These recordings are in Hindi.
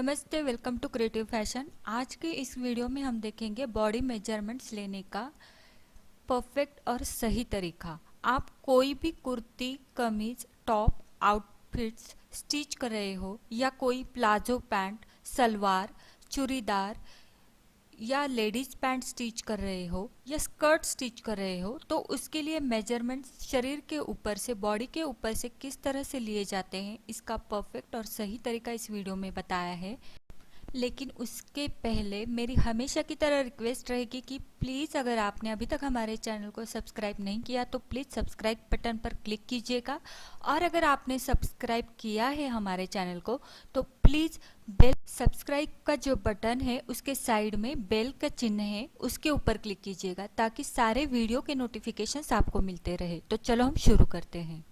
नमस्ते, वेलकम टू क्रिएटिव फैशन। आज के इस वीडियो में हम देखेंगे बॉडी मेजरमेंट्स लेने का परफेक्ट और सही तरीका। आप कोई भी कुर्ती, कमीज, टॉप, आउटफिट्स स्टिच कर रहे हो या कोई प्लाजो पैंट, सलवार, चूड़ीदार या लेडीज पैंट स्टिच कर रहे हो या स्कर्ट स्टिच कर रहे हो, तो उसके लिए मेजरमेंट्स शरीर के ऊपर से, बॉडी के ऊपर से किस तरह से लिए जाते हैं, इसका परफेक्ट और सही तरीका इस वीडियो में बताया है। लेकिन उसके पहले मेरी हमेशा की तरह रिक्वेस्ट रहेगी कि प्लीज़ अगर आपने अभी तक हमारे चैनल को सब्सक्राइब नहीं किया तो प्लीज़ सब्सक्राइब बटन पर क्लिक कीजिएगा, और अगर आपने सब्सक्राइब किया है हमारे चैनल को तो प्लीज़ बेल सब्सक्राइब का जो बटन है उसके साइड में बेल का चिन्ह है उसके ऊपर क्लिक कीजिएगा, ताकि सारे वीडियो के नोटिफिकेशंस आपको मिलते रहे। तो चलो हम शुरू करते हैं।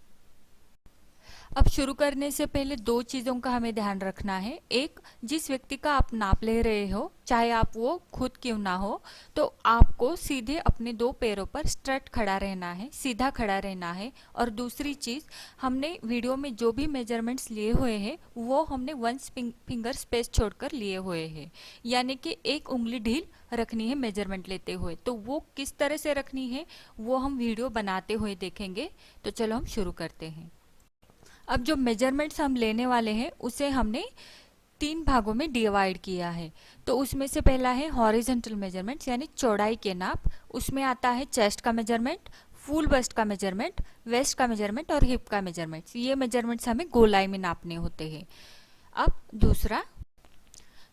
अब शुरू करने से पहले दो चीज़ों का हमें ध्यान रखना है। एक, जिस व्यक्ति का आप नाप ले रहे हो, चाहे आप वो खुद क्यों ना हो, तो आपको सीधे अपने दो पैरों पर स्ट्रेट खड़ा रहना है, सीधा खड़ा रहना है। और दूसरी चीज़, हमने वीडियो में जो भी मेजरमेंट्स लिए हुए हैं वो हमने 1 फिंगर स्पेस छोड़कर लिए हुए हैं, यानी कि एक उंगली ढील रखनी है मेजरमेंट लेते हुए। तो वो किस तरह से रखनी है वो हम वीडियो बनाते हुए देखेंगे। तो चलो हम शुरू करते हैं। अब जो मेजरमेंट्स हम लेने वाले हैं उसे हमने 3 भागों में डिवाइड किया है। तो उसमें से पहला है हॉरिजॉन्टल मेजरमेंट्स, यानी चौड़ाई के नाप। उसमें आता है चेस्ट का मेजरमेंट, फुल बस्ट का मेजरमेंट, वेस्ट का मेजरमेंट और हिप का मेजरमेंट्स। ये मेजरमेंट्स हमें गोलाई में नापने होते हैं। अब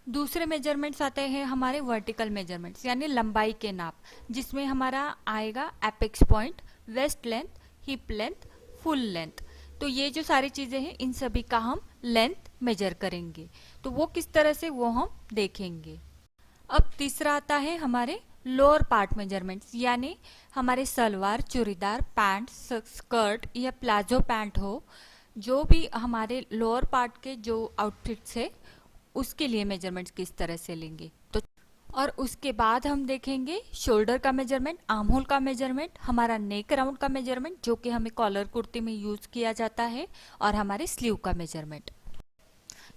दूसरे मेजरमेंट्स आते हैं हमारे वर्टिकल मेजरमेंट्स, यानी लंबाई के नाप, जिसमें हमारा आएगा apex point, waist length, hip length, full length. तो ये जो सारी चीजें हैं इन सभी का हम लेंथ मेजर करेंगे। तो वो किस तरह से वो हम देखेंगे। अब तीसरा आता है हमारे लोअर पार्ट मेजरमेंट्स, यानी हमारे सलवार, चूड़ीदार, पैंट, स्कर्ट या प्लाजो पैंट हो, जो भी हमारे लोअर पार्ट के जो आउटफिट्स है उसके लिए मेजरमेंट्स किस तरह से लेंगे। तो और उसके बाद हम देखेंगे शोल्डर का मेजरमेंट, आर्म होल का मेजरमेंट, हमारा नेक राउंड का मेजरमेंट जो कि हमें कॉलर कुर्ती में यूज किया जाता है, और हमारे स्लीव का मेजरमेंट।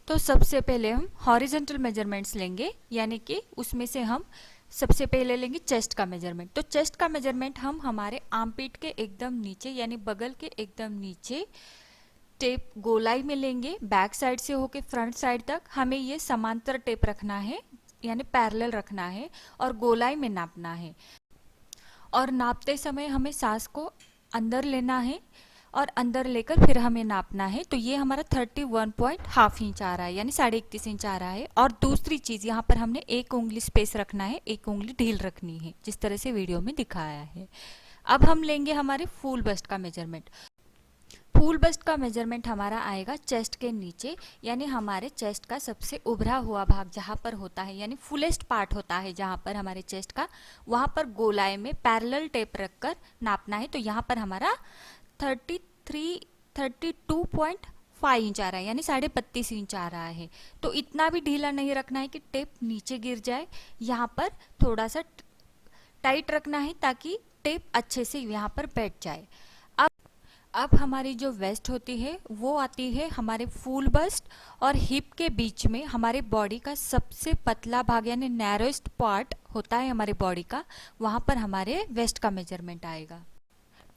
तो सबसे पहले हम हॉरिजॉन्टल मेजरमेंट्स लेंगे, यानी कि उसमें से हम सबसे पहले लेंगे चेस्ट का मेजरमेंट। तो चेस्ट का मेजरमेंट हम हमारे आर्मपीट के एकदम नीचे, यानी बगल के एकदम नीचे टेप गोलाई में लेंगे, बैक साइड से होके फ्रंट साइड तक हमें ये समांतर टेप रखना है, यानी पैरेलल रखना है, और गोलाई में नापना है। और नापते समय हमें सांस को अंदर लेना है और अंदर लेकर फिर हमें नापना है। तो ये हमारा 31.5 इंच आ रहा है, यानी 31.5 इंच आ रहा है। और दूसरी चीज, यहाँ पर हमने एक उंगली स्पेस रखना है, एक उंगली ढील रखनी है, जिस तरह से वीडियो में दिखाया है। अब हम लेंगे हमारे फुल बस्ट का मेजरमेंट। फुल बस्ट का मेजरमेंट हमारा आएगा चेस्ट के नीचे, यानी हमारे चेस्ट का सबसे उभरा हुआ भाग जहाँ पर होता है, यानी फुलेस्ट पार्ट होता है जहाँ पर हमारे चेस्ट का, वहाँ पर गोलाई में पैरेलल टेप रखकर नापना है। तो यहाँ पर हमारा 32.5 इंच आ रहा है, यानी 32.5 इंच आ रहा है। तो इतना भी ढीला नहीं रखना है कि टेप नीचे गिर जाए, यहाँ पर थोड़ा सा टाइट रखना है ताकि टेप अच्छे से यहाँ पर बैठ जाए। अब हमारी जो वेस्ट होती है वो आती है हमारे फुल बस्ट और हिप के बीच में, हमारे बॉडी का सबसे पतला भाग, यानी नैरोएस्ट पार्ट होता है हमारे बॉडी का, वहाँ पर हमारे वेस्ट का मेजरमेंट आएगा।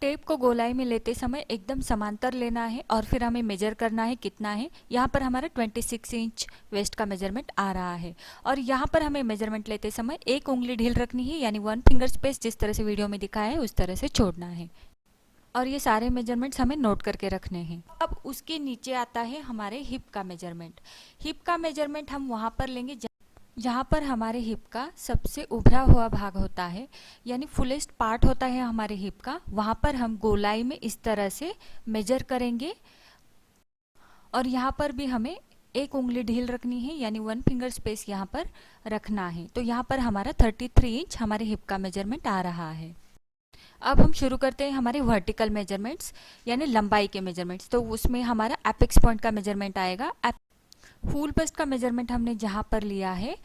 टेप को गोलाई में लेते समय एकदम समांतर लेना है और फिर हमें मेजर करना है कितना है। यहाँ पर हमारा 26 इंच वेस्ट का मेजरमेंट आ रहा है, और यहाँ पर हमें मेजरमेंट लेते समय एक उंगली ढील रखनी है, यानी 1 फिंगर स्पेस जिस तरह से वीडियो में दिखाया है उस तरह से छोड़ना है। और ये सारे मेजरमेंट्स हमें नोट करके रखने हैं। अब उसके नीचे आता है हमारे हिप का मेजरमेंट। हिप का मेजरमेंट हम वहाँ पर लेंगे जहाँ पर हमारे हिप का सबसे उभरा हुआ भाग होता है, यानी फुलेस्ट पार्ट होता है हमारे हिप का, वहाँ पर हम गोलाई में इस तरह से मेजर करेंगे। और यहाँ पर भी हमें एक उंगली ढील रखनी है, यानी 1 फिंगर स्पेस यहाँ पर रखना है। तो यहाँ पर हमारा 33 इंच हमारे हिप का मेजरमेंट आ रहा है। अब हम शुरू करते हैं हमारे वर्टिकल मेजरमेंट्स, यानी लंबाई के मेजरमेंट्स। तो उसमें हमारा एपेक्स पॉइंट का मेजरमेंट आएगा। फुल बस्ट का मेजरमेंट हमने जहाँ पर लिया है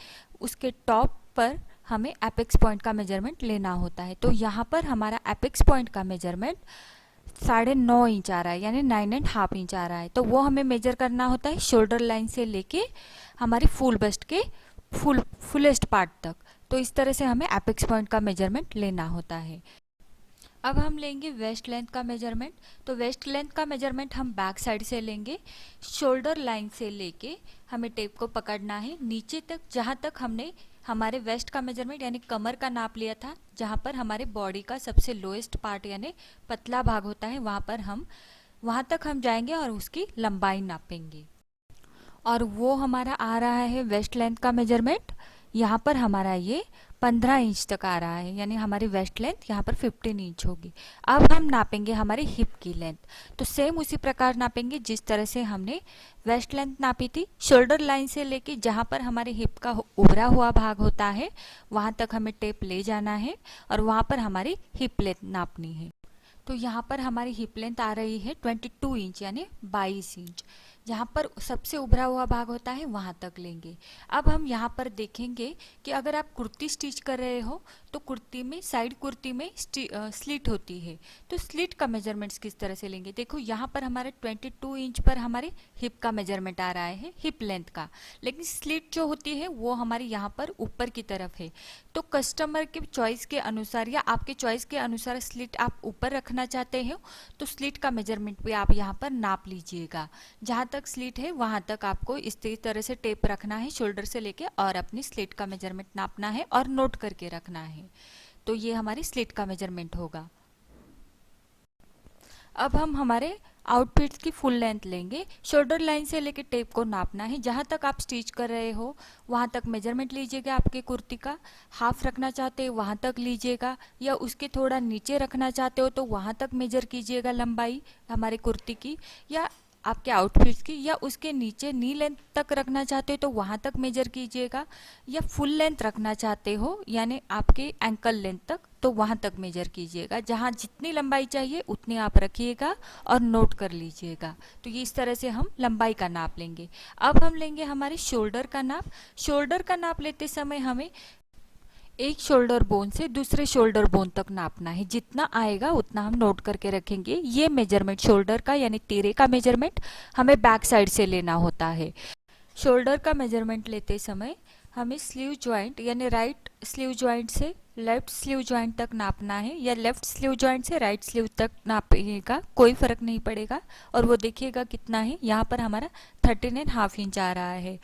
उसके टॉप पर हमें एपेक्स पॉइंट का मेजरमेंट लेना होता है। तो यहाँ पर हमारा एपेक्स पॉइंट का मेजरमेंट 9.5 इंच आ रहा है, यानी 9.5 इंच आ रहा है, तो वो हमें मेजर करना होता है शोल्डर लाइन से लेके हमारी फुल बस्ट के फुलेस्ट पार्ट तक। तो इस तरह से हमें एपेक्स पॉइंट का मेजरमेंट लेना होता है। अब हम लेंगे वेस्ट लेंथ का मेजरमेंट। तो वेस्ट लेंथ का मेजरमेंट हम बैक साइड से लेंगे। शोल्डर लाइन से लेके हमें टेप को पकड़ना है नीचे तक, जहाँ तक हमने हमारे वेस्ट का मेजरमेंट यानी कमर का नाप लिया था, जहाँ पर हमारे बॉडी का सबसे लोएस्ट पार्ट यानी पतला भाग होता है, वहाँ तक हम जाएंगे और उसकी लंबाई नापेंगे। और वो हमारा आ रहा है वेस्ट लेंथ का मेजरमेंट, यहाँ पर हमारा ये 15 इंच तक आ रहा है, यानी हमारी वेस्ट लेंथ यहाँ पर 15 इंच होगी। अब हम नापेंगे हमारी हिप की लेंथ। तो सेम उसी प्रकार नापेंगे जिस तरह से हमने वेस्ट लेंथ नापी थी। शोल्डर लाइन से लेके जहाँ पर हमारे हिप का उभरा हुआ भाग होता है वहाँ तक हमें टेप ले जाना है और वहाँ पर हमारी हिप लेंथ नापनी है। तो यहाँ पर हमारी हिप लेंथ आ रही है 22 इंच यानी 22 इंच। जहाँ पर सबसे उभरा हुआ भाग होता है वहाँ तक लेंगे। अब हम यहाँ पर देखेंगे कि अगर आप कुर्ती स्टिच कर रहे हो तो कुर्ती में, साइड कुर्ती में स्लिट होती है, तो स्लिट का मेजरमेंट्स किस तरह से लेंगे। देखो यहाँ पर हमारे 22 इंच पर हमारे हिप का मेजरमेंट आ रहा है, हिप लेंथ का, लेकिन स्लिट जो होती है वो हमारी यहाँ पर ऊपर की तरफ है। तो कस्टमर के चॉइस के अनुसार या आपके चॉइस के अनुसार स्लिट आप ऊपर रखना चाहते हो तो स्लिट का मेजरमेंट भी आप यहाँ पर नाप लीजिएगा। जहाँ तक स्लिट है वहाँ तक आपको इस तरह से टेप रखना है शोल्डर से लेके, और अपनी स्लिट का मेजरमेंट नापना है और नोट करके रखना है। तो ये हमारी स्लिट का मेजरमेंट होगा। अब हम हमारे आउटफिट्स की फुल लेंथ लेंगे। शोल्डर लाइन से लेके टेप को नापना है, जहाँ तक आप स्टिच कर रहे हो वहाँ तक मेजरमेंट लीजिएगा आपके कुर्ती का। हाफ रखना चाहते हो वहाँ तक लीजिएगा, या उसके थोड़ा नीचे रखना चाहते हो तो वहाँ तक मेजर कीजिएगा लंबाई हमारे कुर्ती की या आपके आउटफिट्स की, या उसके नीचे नी लेंथ तक रखना चाहते हो तो वहाँ तक मेजर कीजिएगा, या फुल लेंथ रखना चाहते हो यानी आपके एंकल लेंथ तक तो वहाँ तक मेजर कीजिएगा। जहाँ जितनी लंबाई चाहिए उतनी आप रखिएगा और नोट कर लीजिएगा। तो ये इस तरह से हम लंबाई का नाप लेंगे। अब हम लेंगे हमारे शोल्डर का नाप। शोल्डर का नाप लेते समय हमें एक शोल्डर बोन से दूसरे शोल्डर बोन तक नापना है। जितना आएगा उतना हम नोट करके रखेंगे। ये मेजरमेंट शोल्डर का यानी तिरे का मेजरमेंट हमें बैक साइड से लेना होता है। शोल्डर का मेजरमेंट लेते समय हमें स्लीव जॉइंट यानी राइट स्लीव जॉइंट से लेफ्ट स्लीव जॉइंट तक नापना है, या लेफ्ट स्लीव जॉइंट से राइट स्लीव तक नापिएगा, कोई फर्क नहीं पड़ेगा। और वो देखिएगा कितना है, यहाँ पर हमारा 13.5 इंच आ रहा है।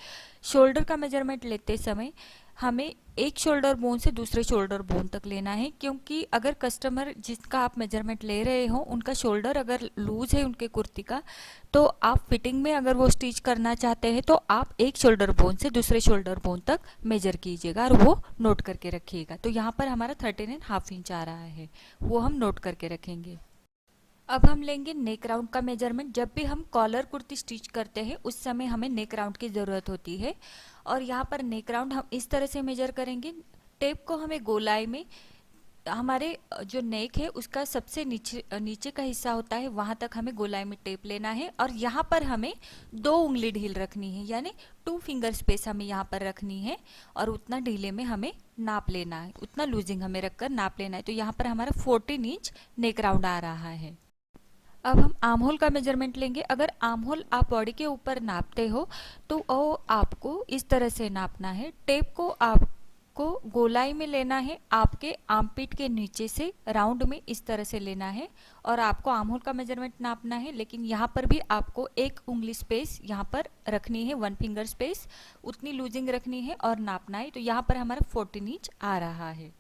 शोल्डर का मेजरमेंट लेते समय हमें एक शोल्डर बोन से दूसरे शोल्डर बोन तक लेना है, क्योंकि अगर कस्टमर जिसका आप मेजरमेंट ले रहे हो उनका शोल्डर अगर लूज है उनके कुर्ती का, तो आप फिटिंग में अगर वो स्टिच करना चाहते हैं तो आप एक शोल्डर बोन से दूसरे शोल्डर बोन तक मेजर कीजिएगा और वो नोट करके रखिएगा। तो यहाँ पर हमारा 13.5 इंच आ रहा है, वो हम नोट करके रखेंगे। अब हम लेंगे नेक राउंड का मेजरमेंट। जब भी हम कॉलर कुर्ती स्टिच करते हैं उस समय हमें नेक राउंड की ज़रूरत होती है, और यहाँ पर नेक राउंड हम इस तरह से मेजर करेंगे। टेप को हमें गोलाई में हमारे जो नेक है उसका सबसे नीचे का हिस्सा होता है वहाँ तक हमें गोलाई में टेप लेना है, और यहाँ पर हमें 2 उंगली ढील रखनी है, यानी 2 फिंगर स्पेस हमें यहाँ पर रखनी है, और उतना ढीले में हमें नाप लेना है, उतना लूजिंग हमें रखकर नाप लेना है। तो यहाँ पर हमारा 14 इंच नेक राउंड आ रहा है। अब हम आर्म होल का मेजरमेंट लेंगे। अगर आर्म होल आप बॉडी के ऊपर नापते हो तो वो आपको इस तरह से नापना है। टेप को आपको गोलाई में लेना है, आपके आर्मपिट के नीचे से राउंड में इस तरह से लेना है, और आपको आर्म होल का मेजरमेंट नापना है। लेकिन यहाँ पर भी आपको 1 उंगली स्पेस यहाँ पर रखनी है, 1 फिंगर स्पेस, उतनी लूजिंग रखनी है और नापना है। तो यहाँ पर हमारा 14 इंच आ रहा है।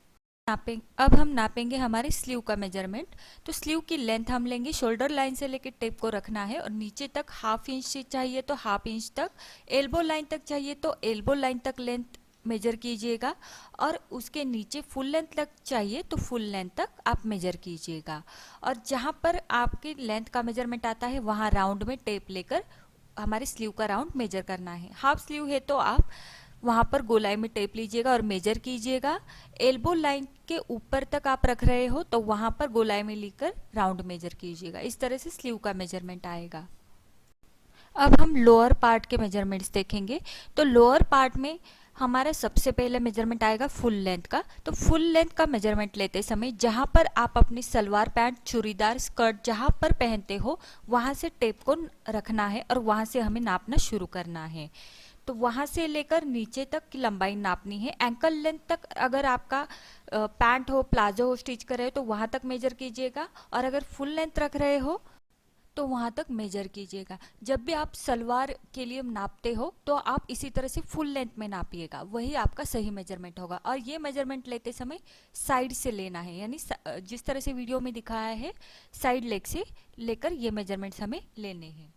अब हम नापेंगे हमारे स्लीव का मेजरमेंट। तो स्लीव की लेंथ हम लेंगे, शोल्डर लाइन से लेकर टेप को रखना है और नीचे तक ½ इंच चाहिए तो ½ इंच तक, एल्बो लाइन तक चाहिए तो एल्बो लाइन तक लेंथ मेजर कीजिएगा, और उसके नीचे फुल लेंथ तक चाहिए तो फुल लेंथ तक आप मेजर कीजिएगा। और जहाँ पर आपकी लेंथ का मेजरमेंट आता है वहाँ राउंड में टेप लेकर हमारे स्लीव का राउंड मेजर करना है। हाफ स्लीव है तो आप वहाँ पर गोलाई में टेप लीजिएगा और मेजर कीजिएगा। एल्बो लाइन के ऊपर तक आप रख रहे हो तो वहाँ पर गोलाई में लेकर राउंड मेजर कीजिएगा। इस तरह से स्लीव का मेजरमेंट आएगा। अब हम लोअर पार्ट के मेजरमेंट्स देखेंगे। तो लोअर पार्ट में हमारा सबसे पहले मेजरमेंट आएगा फुल लेंथ का। तो फुल लेंथ का मेजरमेंट लेते समय जहाँ पर आप अपनी सलवार पैंट, चूड़ीदार, स्कर्ट जहाँ पर पहनते हो वहाँ से टेप को रखना है और वहाँ से हमें नापना शुरू करना है। तो वहाँ से लेकर नीचे तक की लंबाई नापनी है। एंकल लेंथ तक अगर आपका पैंट हो, प्लाजो हो, स्टिच कर रहे हो तो वहाँ तक मेजर कीजिएगा, और अगर फुल लेंथ रख रहे हो तो वहाँ तक मेजर कीजिएगा। जब भी आप सलवार के लिए नापते हो तो आप इसी तरह से फुल लेंथ में नापिएगा, वही आपका सही मेजरमेंट होगा। और ये मेजरमेंट लेते समय साइड से लेना है, यानी जिस तरह से वीडियो में दिखाया है साइड लेग से लेकर ये मेजरमेंट्स हमें लेने हैं।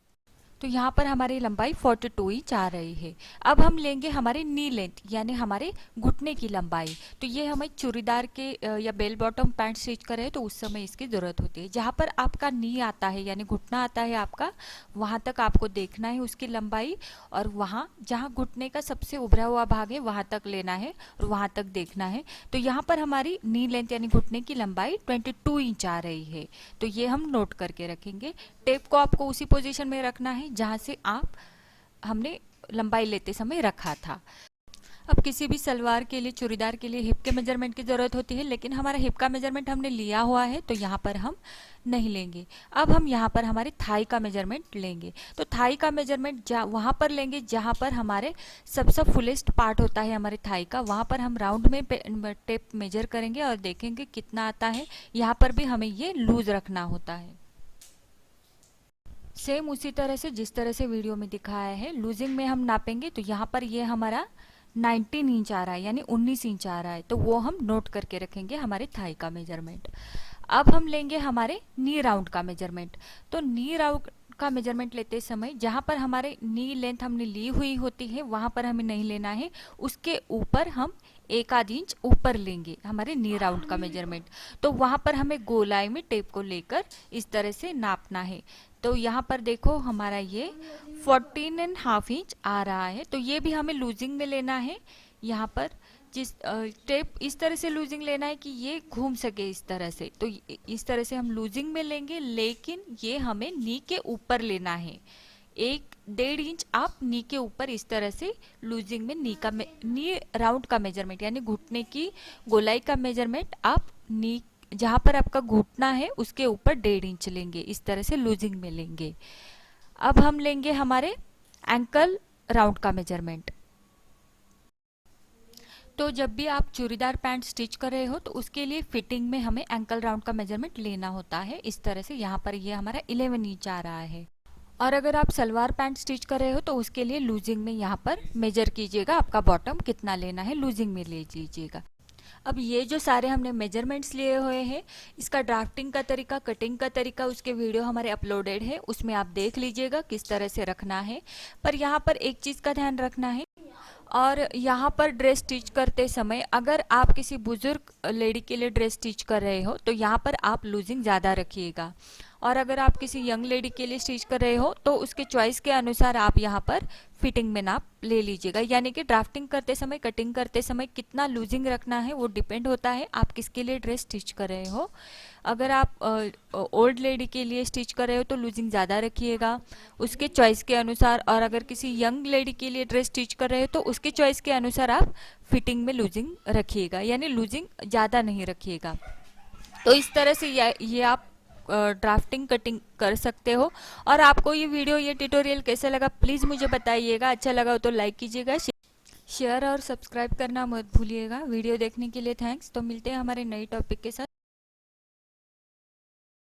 तो यहाँ पर हमारी लंबाई 42 इंच आ रही है। अब हम लेंगे हमारे नी लेंथ, यानी हमारे घुटने की लंबाई। तो ये हमें चूड़ीदार के या बेल बॉटम पैंट स्टिच कर रहे हैं तो उस समय इसकी ज़रूरत होती है। जहाँ पर आपका नी आता है यानी घुटना आता है आपका, वहाँ तक आपको देखना है उसकी लंबाई, और वहाँ जहाँ घुटने का सबसे उभरा हुआ भाग है वहाँ तक लेना है और वहाँ तक देखना है। तो यहाँ पर हमारी नी लेंथ यानी घुटने की लंबाई 22 इंच आ रही है। तो ये हम नोट करके रखेंगे। टेप को आपको उसी पोजीशन में रखना है जहाँ से हमने लंबाई लेते समय रखा था। अब किसी भी सलवार के लिए, चूड़ीदार के लिए हिप के मेजरमेंट की ज़रूरत होती है, लेकिन हमारा हिप का मेजरमेंट हमने लिया हुआ है तो यहाँ पर हम नहीं लेंगे। अब हम यहाँ पर हमारे थाई का मेजरमेंट लेंगे। तो थाई का मेजरमेंट वहाँ पर लेंगे जहाँ पर हमारे सबसे फुलेस्ट पार्ट होता है हमारे थाई का, वहाँ पर हम राउंड में टेप मेजर करेंगे और देखेंगे कितना आता है। यहाँ पर भी हमें ये लूज रखना होता है। सेम उसी तरह से जिस तरह से वीडियो में दिखाया है लूजिंग में हम नापेंगे। तो यहाँ पर ये हमारा 19 इंच आ रहा है यानी 19 इंच आ रहा है, तो वो हम नोट करके रखेंगे हमारे थाई का मेजरमेंट। अब हम लेंगे हमारे नी राउंड का मेजरमेंट। तो नी राउंड का मेजरमेंट लेते समय जहाँ पर हमारे नी लेंथ हमने ली हुई होती है वहाँ पर हमें नहीं लेना है, उसके ऊपर हम 1 आध इंच ऊपर लेंगे हमारे नी राउंड का मेजरमेंट। तो वहाँ पर हमें गोलाई में टेप को लेकर इस तरह से नापना है। तो यहाँ पर देखो हमारा ये 14.5 इंच आ रहा है। तो ये भी हमें लूजिंग में लेना है। यहाँ पर जिस टेप इस तरह से लूजिंग लेना है कि ये घूम सके इस तरह से। तो इस तरह से हम लूजिंग में लेंगे, लेकिन ये हमें नी के ऊपर लेना है। 1-1.5 इंच आप नी के ऊपर इस तरह से लूजिंग में नी राउंड का मेजरमेंट यानी घुटने की गोलाई का मेजरमेंट आप नी जहाँ पर आपका घुटना है उसके ऊपर 1.5 इंच लेंगे, इस तरह से लूजिंग में लेंगे। अब हम लेंगे हमारे एंकल राउंड का मेजरमेंट। तो जब भी आप चूड़ीदार पैंट स्टिच कर रहे हो तो उसके लिए फिटिंग में हमें एंकल राउंड का मेजरमेंट लेना होता है। इस तरह से यहाँ पर ये हमारा 11 इंच आ रहा है। और अगर आप सलवार पैंट स्टिच कर रहे हो तो उसके लिए लूजिंग में यहाँ पर मेजर कीजिएगा, आपका बॉटम कितना लेना है लूजिंग में ले लीजिएगा। अब ये जो सारे हमने मेजरमेंट्स लिए हुए हैं, इसका ड्राफ्टिंग का तरीका, कटिंग का तरीका, उसके वीडियो हमारे अपलोडेड है, उसमें आप देख लीजिएगा किस तरह से रखना है। पर यहाँ पर एक चीज़ का ध्यान रखना है, और यहाँ पर ड्रेस स्टिच करते समय अगर आप किसी बुजुर्ग लेडी के लिए ड्रेस स्टिच कर रहे हो तो यहाँ पर आप लूजिंग ज़्यादा रखिएगा, और अगर आप किसी यंग लेडी के लिए स्टिच कर रहे हो तो उसके चॉइस के अनुसार आप यहाँ पर फिटिंग में नाप ले लीजिएगा। यानी कि ड्राफ्टिंग करते समय, कटिंग करते समय कितना लूजिंग रखना है वो डिपेंड होता है आप किसके लिए ड्रेस स्टिच कर रहे हो। अगर आप ओल्ड लेडी के लिए स्टिच कर रहे हो तो लूजिंग ज़्यादा रखिएगा उसके चॉइस के अनुसार, और अगर किसी यंग लेडी के लिए ड्रेस स्टिच कर रहे हो तो उसके चॉइस के अनुसार आप फिटिंग में लूजिंग रखिएगा, यानी लूजिंग ज़्यादा नहीं रखिएगा। तो इस तरह से ये आप ड्राफ्टिंग कटिंग कर सकते हो। और आपको ये वीडियो, ये ट्यूटोरियल कैसा लगा प्लीज़ मुझे बताइएगा। अच्छा लगा हो तो लाइक कीजिएगा, शेयर और सब्सक्राइब करना मत भूलिएगा। वीडियो देखने के लिए थैंक्स। तो मिलते हैं हमारे नई टॉपिक के साथ।